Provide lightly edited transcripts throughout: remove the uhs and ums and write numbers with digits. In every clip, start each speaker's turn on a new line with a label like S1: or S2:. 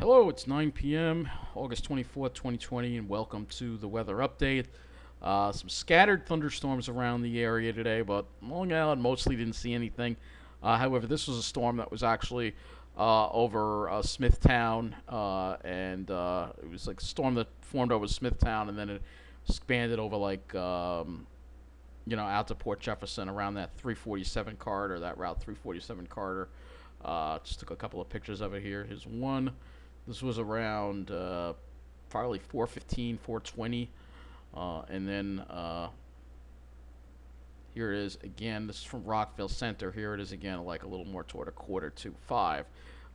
S1: Hello, it's 9 p.m., August 24th, 2020, and welcome to the weather update. Some scattered thunderstorms around the area today, but Long Island mostly didn't see anything. However, this was a storm that was actually over Smithtown, and it was like a storm that formed over Smithtown, and then it expanded over out to Port Jefferson around that 347 corridor, that Route 347 corridor. Just took a couple of pictures of it here. Here's one. This was around probably 4:15, 4:20, and then here it is again. This is from Rockville Center. Here it is again, like a little more toward a quarter to 5,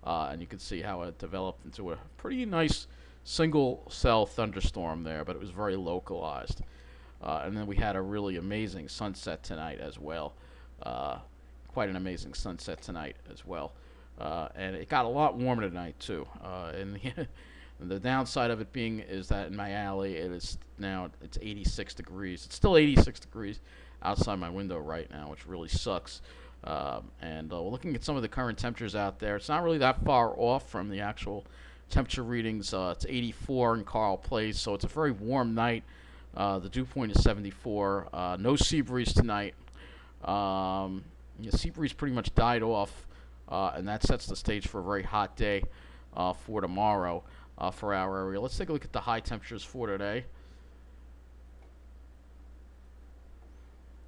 S1: and you can see how it developed into a pretty nice single cell thunderstorm there, but it was very localized. And then we had a really amazing sunset tonight as well. Quite an amazing sunset tonight as well. And it got a lot warmer tonight too. And the downside of it being is that in my alley it's 86 degrees. It's still 86 degrees outside my window right now, which really sucks. And we're looking at some of the current temperatures out there. It's not really that far off from the actual temperature readings. It's 84 in Carl Place, so it's a very warm night. The dew point is 74. No sea breeze tonight. Sea breeze pretty much died off, and that sets the stage for a very hot day for tomorrow for our area. Let's take a look at the high temperatures for today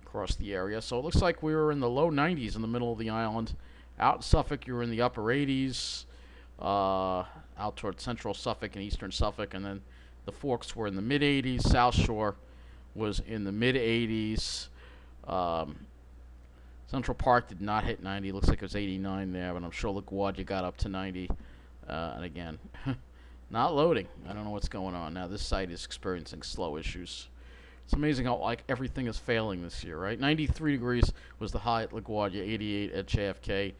S1: across the area. So it looks like we were in the low 90s in the middle of the island. Out in Suffolk, you were in the upper 80s. Out toward central Suffolk and eastern Suffolk, and then the Forks were in the mid 80s. South Shore was in the mid 80s. Central Park did not hit 90. Looks like it was 89 there, but I'm sure LaGuardia got up to 90. And again, not loading. I don't know what's going on. Now, this site is experiencing slow issues. It's amazing how everything is failing this year, right? 93 degrees was the high at LaGuardia, 88 at JFK.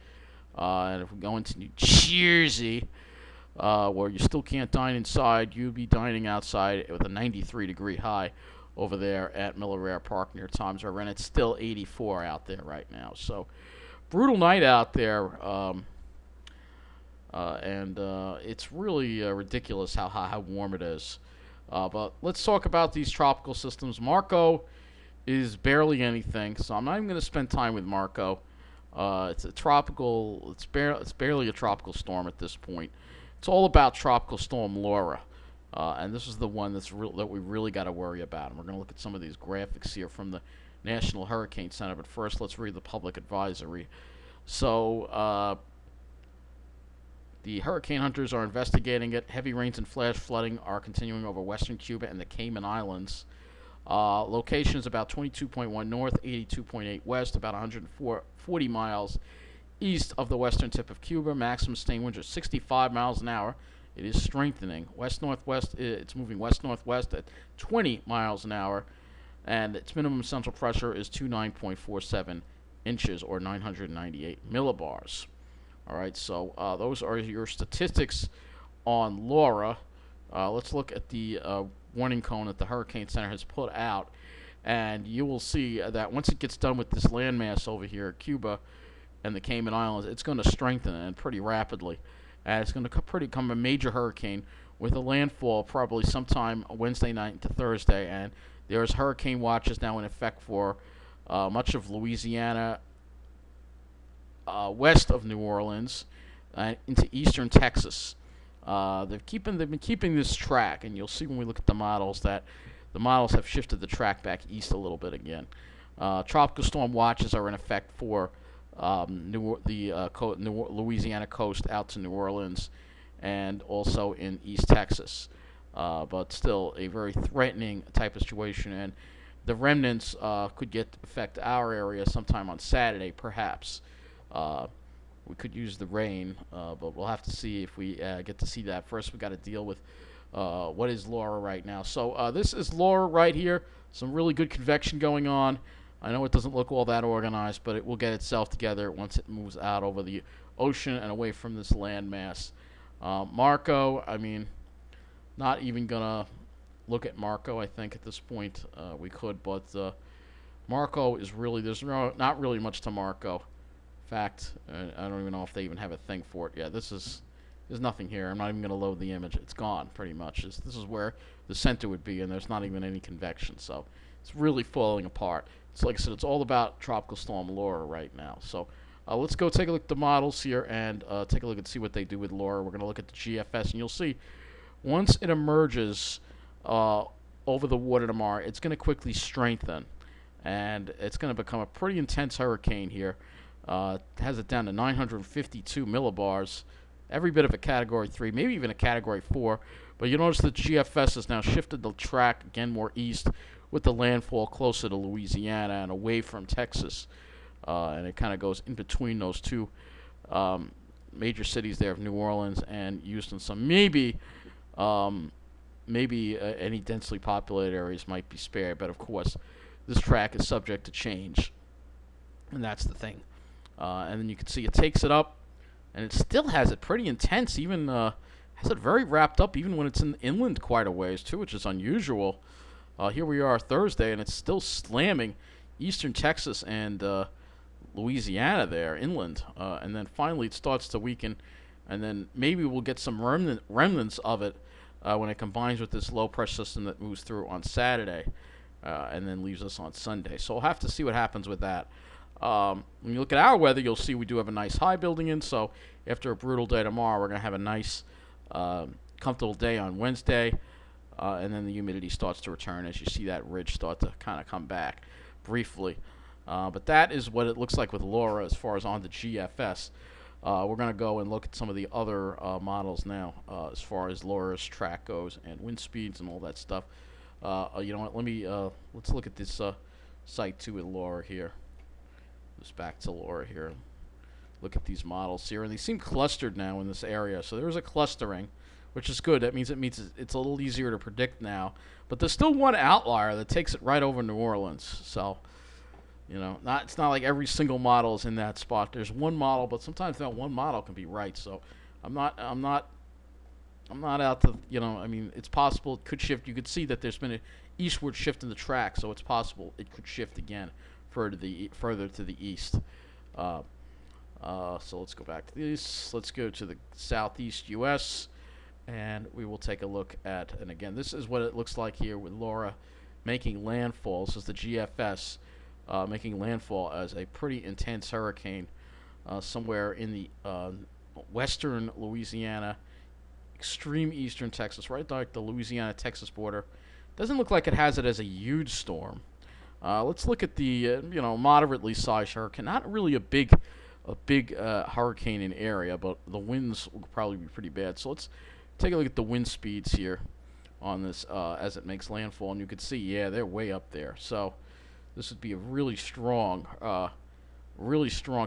S1: And if we go into New Jersey, where you still can't dine inside, you'll be dining outside with a 93-degree high over there at Miller Air Park near Toms River, and it's still 84 out there right now. So, brutal night out there, and it's really ridiculous how warm it is. But let's talk about these tropical systems. Marco is barely anything, so I'm not even going to spend time with Marco. It's a tropical. It's barely a tropical storm at this point. It's all about Tropical Storm Laura. And this is the one that we really got to worry about. And we're going to look at some of these graphics here from the National Hurricane Center. But first, let's read the public advisory. So, the hurricane hunters are investigating it. Heavy rains and flash flooding are continuing over western Cuba and the Cayman Islands. Location is about 22.1 north, 82.8 west, about 140 miles east of the western tip of Cuba. Maximum sustained winds are 65 miles an hour. It is strengthening. West-northwest, it's moving west-northwest at 20 miles an hour, and its minimum central pressure is 29.47 inches, or 998 millibars. All right, so those are your statistics on Laura. Let's look at the warning cone that the Hurricane Center has put out, and you will see that once it gets done with this landmass over here at Cuba and the Cayman Islands, it's going to strengthen and pretty rapidly. And it's going to become a major hurricane with a landfall probably sometime Wednesday night into Thursday. And there's hurricane watches now in effect for much of Louisiana, west of New Orleans, into eastern Texas. They've been keeping this track, and you'll see when we look at the models that the models have shifted the track back east a little bit again. Tropical storm watches are in effect for Louisiana coast out to New Orleans, and also in East Texas. But still a very threatening type of situation, and the remnants could affect our area sometime on Saturday, perhaps. We could use the rain, but we'll have to see if we get to see that. First, we got to deal with what is Laura right now. So this is Laura right here. Some really good convection going on. I know it doesn't look all that organized, but it will get itself together once it moves out over the ocean and away from this landmass. Marco, I mean, not even going to look at Marco, I think, at this point. We could, but Marco is really, not really much to Marco. In fact, I don't even know if they even have a thing for it yet. This is There's nothing here. I'm not even going to load the image. It's gone, pretty much. This is where the center would be, and there's not even any convection. So it's really falling apart. It's like I said, it's all about Tropical Storm Laura right now. So let's go take a look at the models here and take a look and see what they do with Laura. We're going to look at the GFS, and you'll see once it emerges over the water tomorrow, it's going to quickly strengthen, and it's going to become a pretty intense hurricane here. It has it down to 952 millibars, every bit of a Category 3, maybe even a Category 4. But you notice the GFS has now shifted the track again more east with the landfall closer to Louisiana and away from Texas. And it kind of goes in between those two major cities there of New Orleans and Houston. So maybe any densely populated areas might be spared. But, of course, this track is subject to change. And that's the thing. And then you can see it takes it up, and it still has it pretty intense, even has it very wrapped up even when it's in inland quite a ways too, which is unusual. Here we are Thursday, and it's still slamming eastern Texas and Louisiana there inland, and then finally it starts to weaken, and then maybe we'll get some remnants of it when it combines with this low pressure system that moves through on Saturday and then leaves us on Sunday. So we'll have to see what happens with that. When you look at our weather, you'll see we do have a nice high building in, so after a brutal day tomorrow, we're going to have a nice, comfortable day on Wednesday, and then the humidity starts to return as you see that ridge start to kind of come back briefly. But that is what it looks like with Laura as far as on the GFS. We're going to go and look at some of the other models now as far as Laura's track goes and wind speeds and all that stuff. You know what, let's look at this site too with Laura here. Just back to Laura here. Look at these models here, and they seem clustered now in this area. So there's a clustering, which is good. That means it's a little easier to predict now. But there's still one outlier that takes it right over New Orleans. So, you know, it's not like every single model is in that spot. There's one model, but sometimes that one model can be right. So I'm not out to, you know, I mean, it's possible it could shift. You could see that there's been an eastward shift in the track, so it's possible it could shift again further to the east. So let's go back to this. Let's go to the southeast U.S. and we will take a look at, and again, this is what it looks like here with Laura making landfall. This is the GFS making landfall as a pretty intense hurricane somewhere in the western Louisiana, extreme eastern Texas, right like the Louisiana-Texas border. Doesn't look like it has it as a huge storm. Let's look at the moderately sized hurricane. Not really a big hurricane in area, but the winds will probably be pretty bad. So let's take a look at the wind speeds here on this as it makes landfall, and you can see, yeah, they're way up there. So this would be a really strong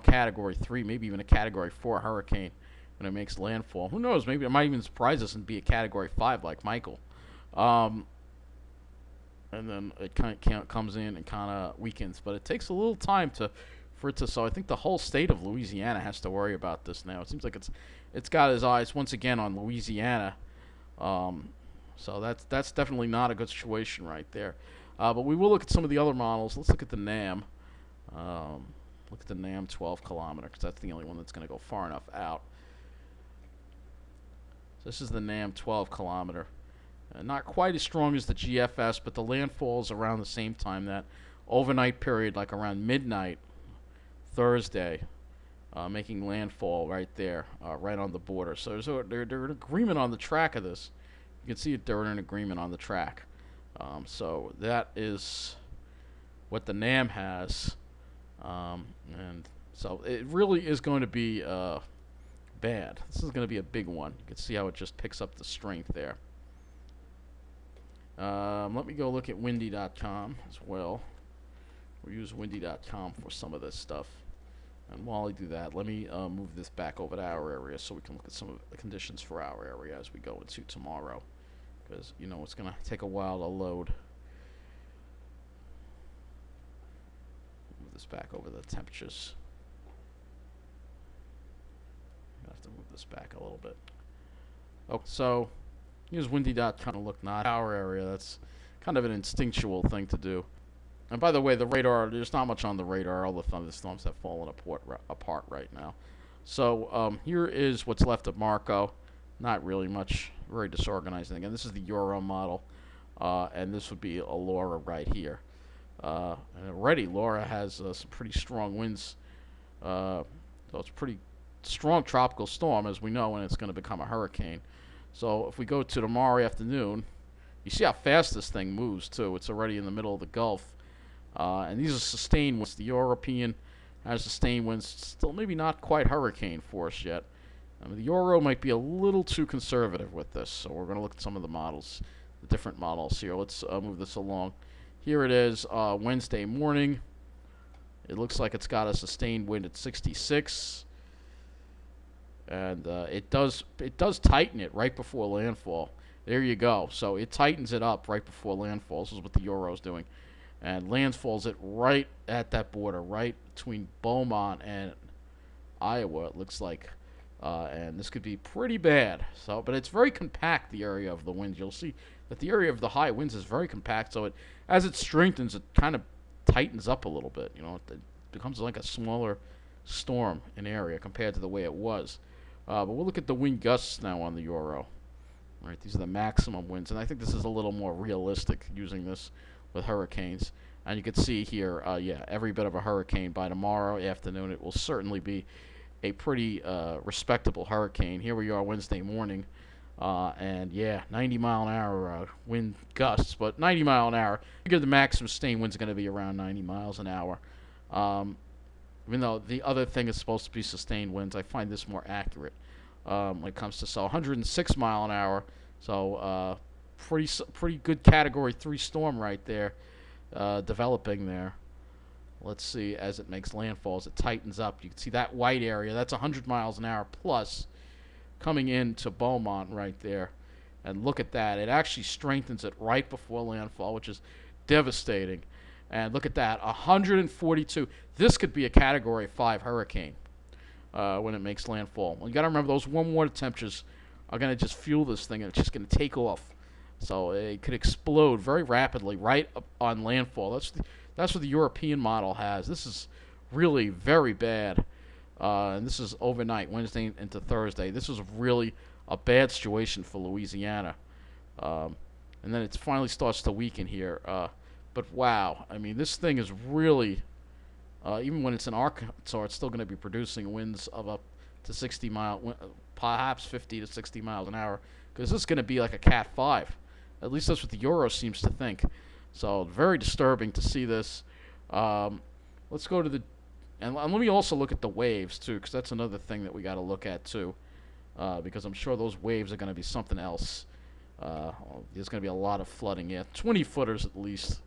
S1: Category 3, maybe even a Category 4 hurricane when it makes landfall. Who knows? Maybe it might even surprise us and be a Category 5 like Michael. And then it kind of comes in and kind of weakens, but it takes a little time for it to. So I think the whole state of Louisiana has to worry about this now. It seems like it's got his eyes once again on Louisiana. So that's definitely not a good situation right there. But we will look at some of the other models. Let's look at the NAM. Look at the NAM 12 kilometer because that's the only one that's going to go far enough out. So this is the NAM 12 kilometer. Not quite as strong as the GFS, but the landfall is around the same time. That overnight period, like around midnight Thursday, making landfall right there, right on the border. So they're in agreement on the track of this. You can see it, they're in agreement on the track. So that is what the NAM has. And so it really is going to be bad. This is going to be a big one. You can see how it just picks up the strength there. Let me go look at windy.com as well. We'll use windy.com for some of this stuff. And while I do that, let me move this back over to our area so we can look at some of the conditions for our area as we go into tomorrow. Because, you know, it's going to take a while to load. Move this back over the temperatures. I have to move this back a little bit. Oh, so use windy.com to look not our area. That's kind of an instinctual thing to do. And by the way, the radar, there's not much on the radar. All the thunderstorms have fallen apart right now. So here is what's left of Marco. Not really much. Very disorganized. And again, this is the Euro model, and this would be a Laura right here. And already Laura has some pretty strong winds, so it's pretty strong tropical storm, as we know, and it's going to become a hurricane. So if we go to tomorrow afternoon, you see how fast this thing moves too. It's already in the middle of the Gulf, and these are sustained winds. The European has sustained winds, still maybe not quite hurricane force yet. I mean, the Euro might be a little too conservative with this, so we're going to look at some of the models, the different models here. Let's move this along. Here it is, Wednesday morning. It looks like it's got a sustained wind at 66, and it does tighten it right before landfall. There you go. So it tightens it up right before landfall. This is what the Euro's doing, and landfalls it right at that border, right between Beaumont and Iowa. It looks like, and this could be pretty bad. So, but it's very compact. The area of the winds, you'll see that the area of the high winds is very compact. So as it strengthens, it kind of tightens up a little bit. It becomes like a smaller storm in area compared to the way it was. But we'll look at the wind gusts now on the Euro. All right, these are the maximum winds, and I think this is a little more realistic using this with hurricanes. And you can see here, yeah, every bit of a hurricane by tomorrow afternoon. It will certainly be a pretty respectable hurricane. Here we are Wednesday morning, and yeah, 90-mile-an-hour wind gusts, but 90 mile an hour. I figure the maximum sustained wind's going to be around 90 miles an hour. Even though the other thing is supposed to be sustained winds, I find this more accurate when it comes to 106 mile an hour. So pretty good Category 3 storm right there, developing there. Let's see, as it makes landfall, as it tightens up, you can see that white area. That's 100 miles an hour plus coming into Beaumont right there. And look at that. It actually strengthens it right before landfall, which is devastating. And look at that, 142. This could be a Category 5 hurricane when it makes landfall. Well, you got to remember, those warm water temperatures are going to just fuel this thing, and it's just going to take off. So it could explode very rapidly right up on landfall. That's what the European model has. This is really very bad. And this is overnight, Wednesday into Thursday. This is really a bad situation for Louisiana. And then it finally starts to weaken here. But wow, I mean, this thing is really, even when it's in Arkansas, it's still going to be producing winds of up to 60 perhaps 50 to 60 miles an hour, because this is going to be like a Cat 5. At least that's what the Euro seems to think. So very disturbing to see this. Let's go to the, and let me also look at the waves too, because that's another thing that we got to look at too, because I'm sure those waves are going to be something else. There's going to be a lot of flooding. Yeah, 20 footers at least.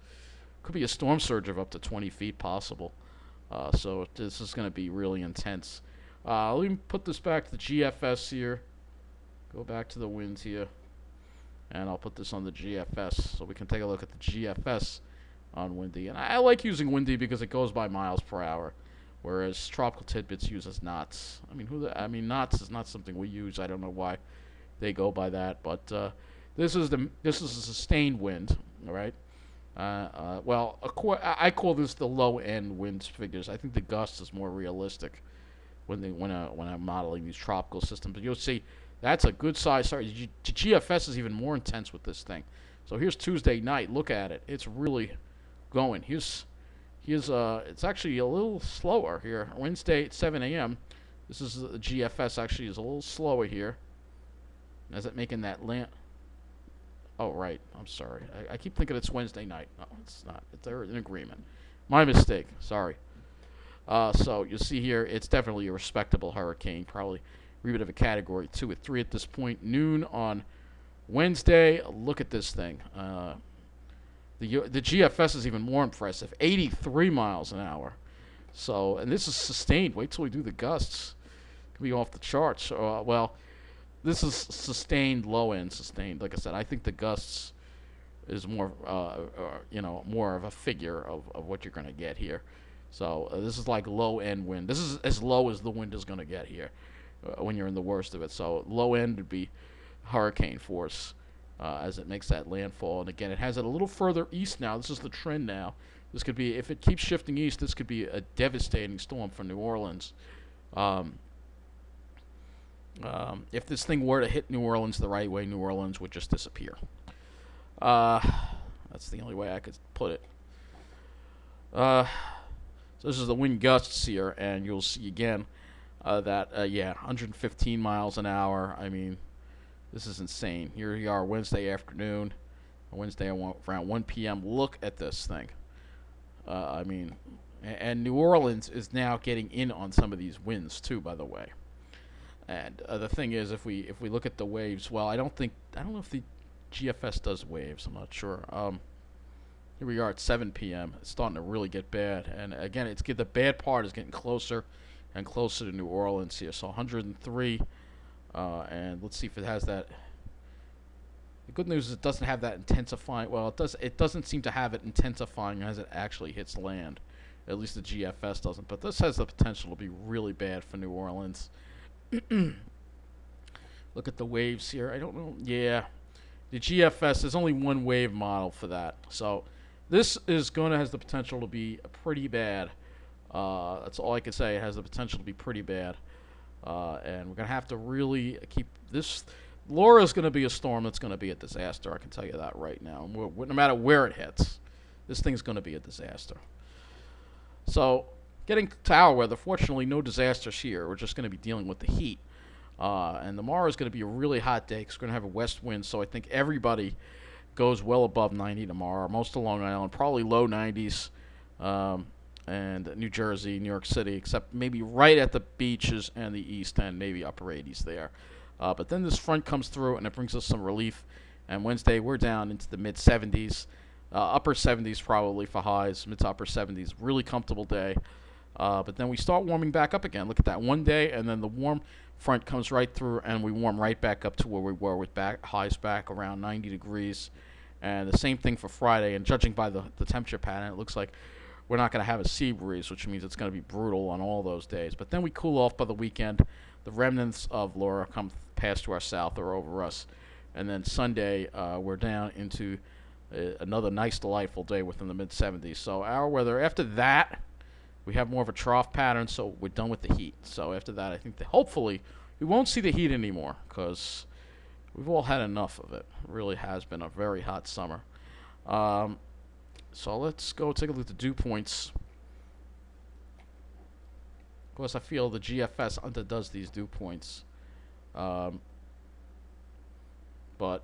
S1: Could be a storm surge of up to 20 feet possible. So this is going to be really intense. Let me put this back to the GFS here. Go back to the winds here. And I'll put this on the GFS so we can take a look at the GFS on windy. And I like using windy because it goes by miles per hour, whereas tropical tidbits uses knots. I mean, knots is not something we use. I don't know why they go by that, but this is a sustained wind, all right? Well, I call this the low end wind figures. I think the gust is more realistic when I'm modeling these tropical systems. But you'll see that's a good size. Sorry, the GFS is even more intense with this thing. So here's Tuesday night. Look at it. It's really going. Here's it's actually a little slower here. Wednesday at 7 a.m. This is the GFS actually is a little slower here. As it making that land. Oh, right. I'm sorry. I keep thinking it's Wednesday night. No, it's not. They're in agreement. My mistake. Sorry. So you'll see here, it's definitely a respectable hurricane. Probably a bit of a Category 2 at 3 at this point. Noon on Wednesday. Look at this thing. The GFS is even more impressive. 83 miles an hour. So, and this is sustained. Wait till we do the gusts. Could be off the charts. Well, this is sustained, low end sustained. Like I said, I think the gusts is more, more of a figure of what you're going to get here. So this is like low end wind. This is as low as the wind is going to get here when you're in the worst of it. So low end would be hurricane force as it makes that landfall. And again, it has it a little further east now. This is the trend now. This could be, if it keeps shifting east, this could be a devastating storm for New Orleans. If this thing were to hit New Orleans the right way, New Orleans would just disappear. Uh, that's the only way I could put it. Uh, so this is the wind gusts here, and you'll see again yeah, 115 miles an hour. I mean, this is insane. Here we are Wednesday afternoon, Wednesday around 1 p.m. Look at this thing. I mean, and New Orleans is now getting in on some of these winds too, by the way. And the thing is, if we look at the waves, well, I don't know if the GFS does waves. I'm not sure. Here we are at 7 p.m. It's starting to really get bad, and again, the bad part is getting closer and closer to New Orleans here. So 103, and let's see if it has that. The good news is it doesn't have that intensifying. Well, it does. It doesn't seem to have it intensifying as it actually hits land. At least the GFS doesn't. But this has the potential to be really bad for New Orleans. Look at the waves here. I don't know. Yeah, the GFS. There's only one wave model for that. So this is has the potential to be pretty bad. That's all I can say. It has the potential to be pretty bad. And we're going to have to really keep this. Laura's going to be a storm that's going to be a disaster. I can tell you that right now. No matter where it hits, this thing's going to be a disaster. So, getting to our weather, fortunately, no disasters here. We're just going to be dealing with the heat. And tomorrow is going to be a really hot day because we're going to have a west wind. So, I think everybody goes well above 90 tomorrow. Most of Long Island, probably low 90s. And New Jersey, New York City, except maybe right at the beaches and the east end, maybe upper 80s there. But then this front comes through, and it brings us some relief. And Wednesday, we're down into the mid-70s, upper 70s probably for highs, mid to upper 70s. Really comfortable day. But then we start warming back up again. Look at that one day, and then the warm front comes right through, and we warm right back up to where we were with highs back around 90 degrees. And the same thing for Friday. And judging by the temperature pattern, it looks like we're not going to have a sea breeze, which means it's going to be brutal on all those days. But then we cool off by the weekend. The remnants of Laura come past to our south or over us. And then Sunday, we're down into another nice, delightful day within the mid-70s. So our weather, after that, we have more of a trough pattern, so we're done with the heat. So after that, I think that hopefully we won't see the heat anymore because we've all had enough of it. It really has been a very hot summer. So let's go take a look at the dew points. Of course, I feel the GFS underdoes these dew points. But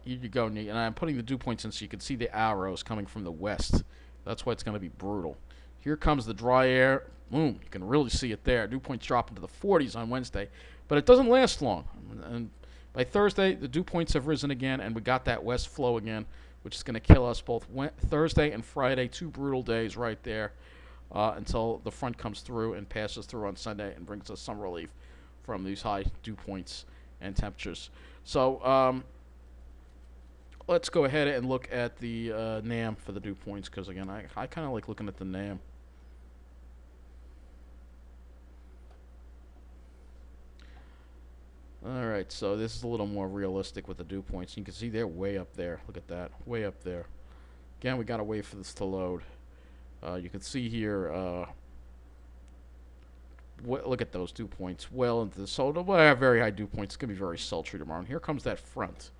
S1: here you go, and I'm putting the dew points in so you can see the arrows coming from the west. That's why it's going to be brutal. Here comes the dry air. Boom, you can really see it there. Dew points drop into the 40s on Wednesday, but it doesn't last long. And by Thursday, the dew points have risen again, and we got that west flow again, which is going to kill us both Thursday and Friday, 2 brutal days right there, until the front comes through and passes through on Sunday and brings us some relief from these high dew points and temperatures. So let's go ahead and look at the NAM for the dew points, because again, I kind of like looking at the NAM. Alright, so this is a little more realistic with the dew points. You can see they're way up there. Look at that. Way up there. Again, we got to wait for this to load. You can see here, look at those dew points. Well into the solar. We'll have very high dew points. It's going to be very sultry tomorrow. And here comes that front.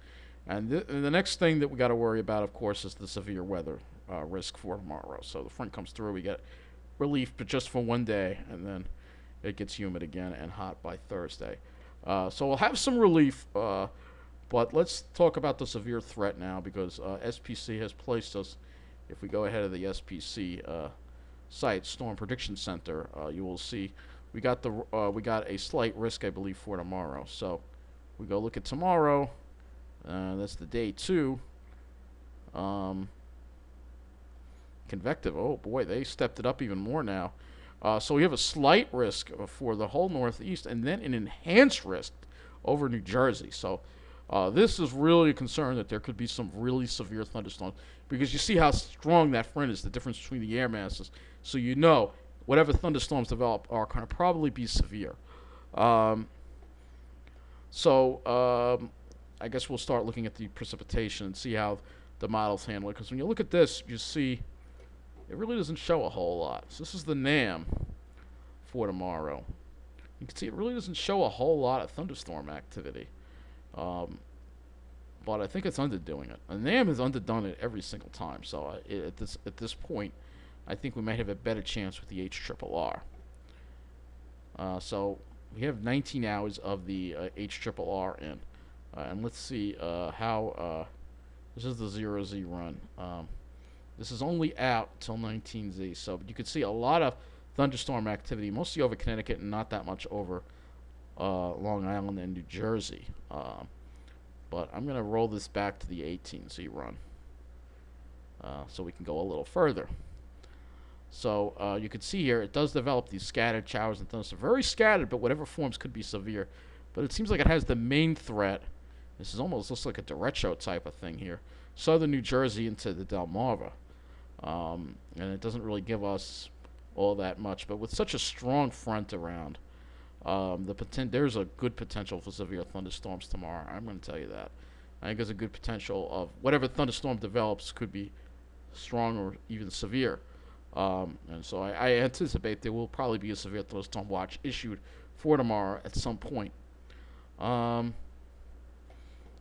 S1: And the next thing that we got to worry about, of course, is the severe weather risk for tomorrow. So the front comes through. We get relief, but just for one day. And then it gets humid again and hot by Thursday. So we'll have some relief, but let's talk about the severe threat now, because SPC has placed us. If we go ahead of the SPC site, Storm Prediction Center, you will see we got a slight risk, I believe, for tomorrow. So we go look at tomorrow. That's the day 2. Convective. Oh boy, they stepped it up even more now. So we have a slight risk for the whole Northeast, and then an enhanced risk over New Jersey. So this is really a concern that there could be some really severe thunderstorms, because you see how strong that front is, the difference between the air masses. So you know whatever thunderstorms develop are going to probably be severe. I guess we'll start looking at the precipitation and see how the models handle it, because when you look at this, you see it really doesn't show a whole lot. So this is the NAM for tomorrow. You can see it really doesn't show a whole lot of thunderstorm activity. Um, but I think it's underdoing it. And NAM has underdone it every single time. So at this point, I think we might have a better chance with the HRRR. So we have 19 hours of the HRRR in. And let's see how. This is the 0Z run. This is only out till 19Z. So you can see a lot of thunderstorm activity, mostly over Connecticut and not that much over Long Island and New Jersey. But I'm going to roll this back to the 18Z run so we can go a little further. So you can see here it does develop these scattered showers and thunderstorms. Very scattered, but whatever forms could be severe. But it seems like it has the main threat. This is almost looks like a derecho type of thing here. Southern New Jersey into the Delmarva. And it doesn't really give us all that much. But with such a strong front around, there's a good potential for severe thunderstorms tomorrow. I'm going to tell you that. I think there's a good potential of whatever thunderstorm develops could be strong or even severe. And so I anticipate there will probably be a severe thunderstorm watch issued for tomorrow at some point.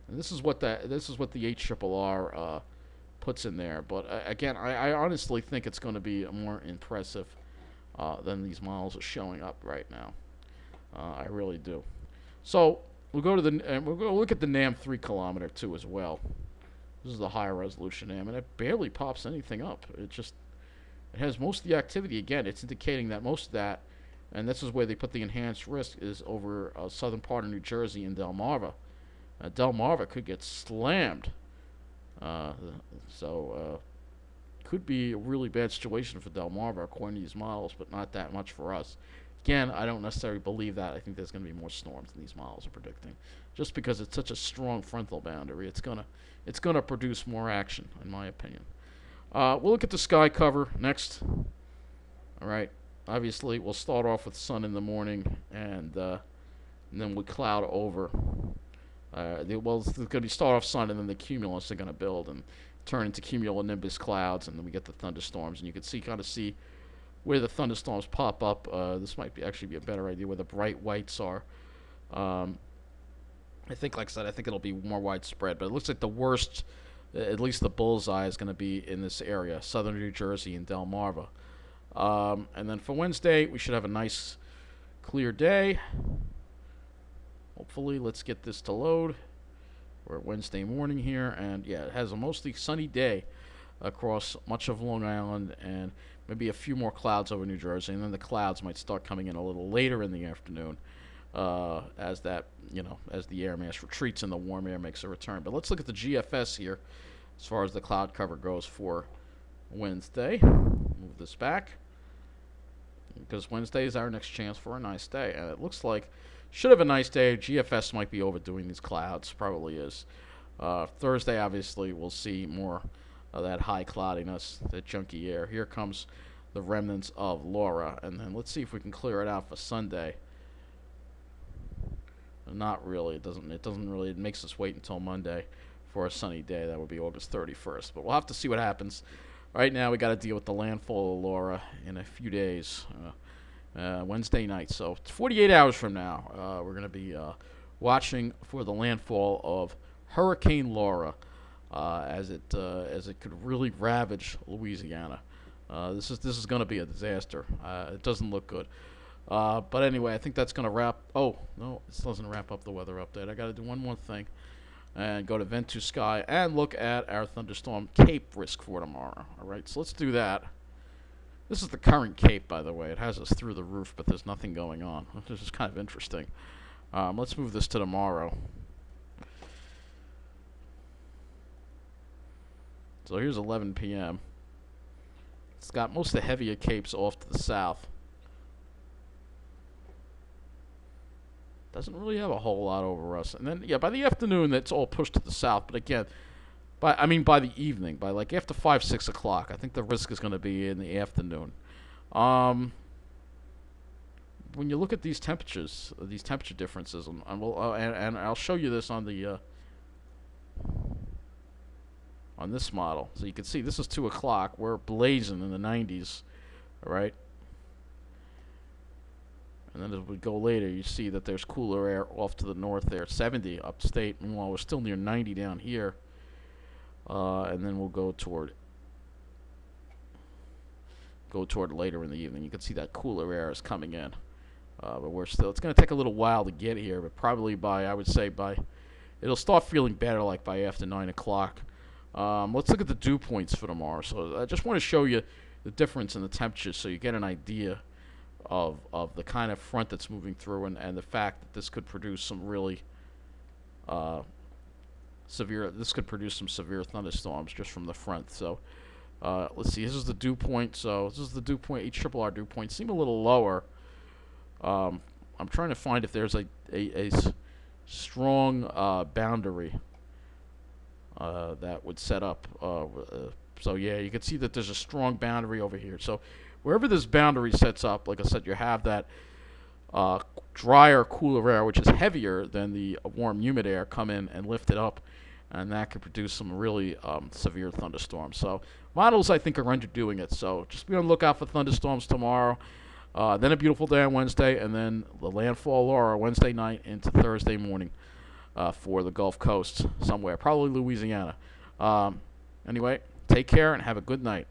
S1: And this is what the HRRR puts in there. But again, I honestly think it's going to be more impressive than these models are showing up right now. I really do. So we'll go to we'll go look at the NAM 3 kilometer too as well. This is the higher resolution NAM, and it barely pops anything up. It has most of the activity. Again, it's indicating that most of that, and this is where they put the enhanced risk, is over southern part of New Jersey and Delmarva. Delmarva could get slammed. Could be a really bad situation for Delmarva according to these models, but not that much for us. Again, I don't necessarily believe that. I think there's going to be more storms than these models are predicting, just because it's such a strong frontal boundary. It's gonna produce more action, in my opinion. We'll look at the sky cover next. All right. Obviously, we'll start off with sun in the morning, and then we'll cloud over. It's going to be start off sun, and then the cumulus are going to build and turn into cumulonimbus clouds, and then we get the thunderstorms. And you can kind of see where the thunderstorms pop up. This might actually be a better idea where the bright whites are. I think, like I said, it'll be more widespread, but it looks like the worst, at least the bullseye, is going to be in this area, southern New Jersey and Delmarva. And then for Wednesday, we should have a nice clear day. Hopefully, let's get this to load. We're at Wednesday morning here, and yeah, it has a mostly sunny day across much of Long Island, and maybe a few more clouds over New Jersey, and then the clouds might start coming in a little later in the afternoon as the air mass retreats and the warm air makes a return. But let's look at the GFS here as far as the cloud cover goes for Wednesday. Move this back because Wednesday is our next chance for a nice day, and it looks like should have a nice day. GFS might be overdoing these clouds, probably is. Thursday, obviously, we'll see more of that high cloudiness, that junky air. Here comes the remnants of Laura, and then let's see if we can clear it out for Sunday. Not really. It doesn't really. It makes us wait until Monday for a sunny day. That would be August 31st. But we'll have to see what happens. Right now, we got to deal with the landfall of Laura in a few days. Wednesday night. So it's 48 hours from now. We're going to be watching for the landfall of Hurricane Laura as it could really ravage Louisiana. This is going to be a disaster. It doesn't look good. But anyway, I think that's going to wrap. Oh no, this doesn't wrap up the weather update. I got to do one more thing and go to Vent to Sky and look at our thunderstorm Cape risk for tomorrow. All right, so let's do that. This is the current Cape, by the way. It has us through the roof, but there's nothing going on. This is kind of interesting. Let's move this to tomorrow. So here's 11 p.m. It's got most of the heavier Capes off to the south. Doesn't really have a whole lot over us. And then, yeah, by the afternoon, that's all pushed to the south. But again, by the evening, by like after 5, 6 o'clock, I think the risk is going to be in the afternoon. When you look at these temperatures, these temperature differences, and I'll show you this on the on this model, so you can see this is 2 o'clock. We're blazing in the 90s, all right. And then as we go later, you see that there's cooler air off to the north there, 70 upstate. Meanwhile, we're still near 90 down here. And then we'll go toward later in the evening. You can see that cooler air is coming in. But it's going to take a little while to get here, but probably I would say it'll start feeling better like by after 9 o'clock. Let's look at the dew points for tomorrow. So I just want to show you the difference in the temperatures so you get an idea of the kind of front that's moving through and the fact that this could produce some really severe thunderstorms just from the front. So let's see, this is the dew point. So this is the dew point, HRRR dew point. Seem a little lower. I'm trying to find if there's a strong boundary that would set up. So yeah, you can see that there's a strong boundary over here. So wherever this boundary sets up, like I said, you have that drier, cooler air, which is heavier than the warm, humid air, come in and lift it up, and that could produce some really severe thunderstorms. So models, I think, are underdoing it. So just be on the lookout for thunderstorms tomorrow. Then a beautiful day on Wednesday, and then the landfall aura Wednesday night into Thursday morning for the Gulf Coast somewhere, probably Louisiana. Anyway, take care and have a good night.